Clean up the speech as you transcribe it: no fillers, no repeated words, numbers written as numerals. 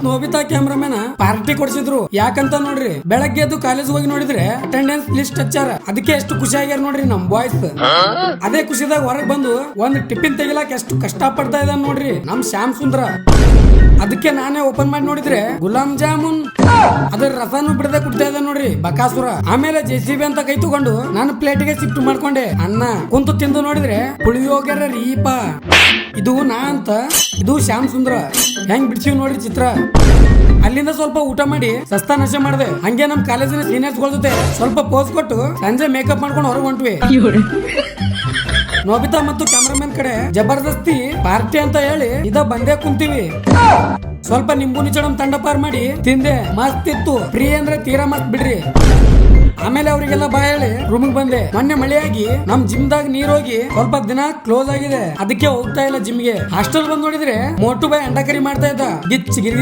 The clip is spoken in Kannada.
Nobita cameraman party ಕೊಡ್ಸಿದ್ರು. ಯಾಕಂತ ನೋಡ್ರಿ, ಬೆಳಗ್ಗೆ ಎದ್ದು ಕಾಲೇಜ್ ಹೋಗಿ ನೋಡಿದ್ರೆ ಅಟೆಂಡೆನ್ಸ್ ಲಿಸ್ಟ್ ಹಚ್ಚಾರ. ಅದಕ್ಕೆ ಎಷ್ಟು ಖುಷಿ ಆಗ್ಯಾರ ನೋಡ್ರಿ ನಮ್ ಬಾಯ್ಸ್. ಅದೇ ಖುಷಿದಾಗ ಹೊರಗ್ ಬಂದು ಒಂದ್ ಟಿಫಿನ್ ತೆಗಿಲಾಕ ಎಷ್ಟು ಕಷ್ಟ ಪಡ್ತಾ ಇದ್ದಾನ ನೋಡ್ರಿ ನಮ್ ಶ್ಯಾಮ್ ಸುಂದ್ರ. ಅದಕ್ಕೆ ನಾನೇ ಓಪನ್ ಮಾಡಿ ನೋಡಿದ್ರೆ ಗುಲಾಬ್ ಜಾಮೂನ್ ಅದ್ರ ರಸನು ಬಿಡದೆ ಕುಡ್ತಾ ಇದ್ದ ನೋಡ್ರಿ ಬಕಾಸುರ. ಆಮೇಲೆ ಜೆಸಿಬಿ ಅಂತ ಕೈ ತಗೊಂಡು ನಾನು ಪ್ಲೇಟ್ಗೆ ಶಿಫ್ಟ್ ಮಾಡ್ಕೊಂಡೆ. ಅನ್ನ ಕುಂತು ತಿಂದು ನೋಡಿದ್ರೆ ಪುಳಿಯೋಗರೆ ರೀಪ. ಇದು ನಾ ಅಂತ, ಇದು ಶ್ಯಾಮ್ ಸುಂದ್ರ. ಹೆಂಗ್ ಬಿಡ್ಸಿವ್ ನೋಡ್ರಿ ಚಿತ್ರ. ಅಲ್ಲಿಂದ ಸ್ವಲ್ಪ ಊಟ ಮಾಡಿ ಸಸ್ತಾ ನಶೆ ಮಾಡಿದೆ. ಹಂಗೆ ನಮ್ ಕಾಲೇಜಿನ ಸೀನಿಯರ್ಸ್ ಗಳ ಜೊತೆ ಸ್ವಲ್ಪ ಪೋಸ್ ಕೊಟ್ಟು ಸಂಜೆ ಮೇಕಪ್ ಮಾಡ್ಕೊಂಡು ಹೊರಗೆ ಹೊಂಟ್ವಿ. ನೋಬಿತಾ ಮತ್ತು ಕ್ಯಾಮ್ರಾಮನ್ ಕಡೆ ಜಬರ್ದಸ್ತಿ ಪಾರ್ಟಿ ಅಂತ ಹೇಳಿ ಬಂದೇ ಕುಂತೀವಿ. ಸ್ವಲ್ಪ ನಿಂಬು ನಿಚಡಂ ತಂಡ ಪಾರ್ ಮಾಡಿ ತಿಂದೆ. ಮಸ್ತ್ ಇತ್ತು. ಫ್ರೀ ಅಂದ್ರೆ ತೀರಾ ಮಸ್ತ್ ಬಿಡ್ರಿ. ಆಮೇಲೆ ಅವರಿಗೆಲ್ಲ ಬಾಯ್ ಹೇಳಿ ರೂಮಿಗೆ ಬಂದೆ. ಮೊನ್ನೆ ಮಳೆಯಾಗಿ ನಮ್ ಜಿಮ್ ದಾಗ ನೀರ್ ಹೋಗಿ ಸ್ವಲ್ಪ ದಿನ ಕ್ಲೋಸ್ ಆಗಿದೆ. ಅದಕ್ಕೆ ಹೋಗ್ತಾ ಇಲ್ಲ ಜಿಮ್ಗೆ. ಹಾಸ್ಟೆಲ್ ಬಂದ್ ನೋಡಿದ್ರೆ ಮೋಟು ಬಾಯ್ ಅಂಡಕರಿ ಮಾಡ್ತಾ ಇದ್ದ. ಗಿಚ್ ಗಿರಿ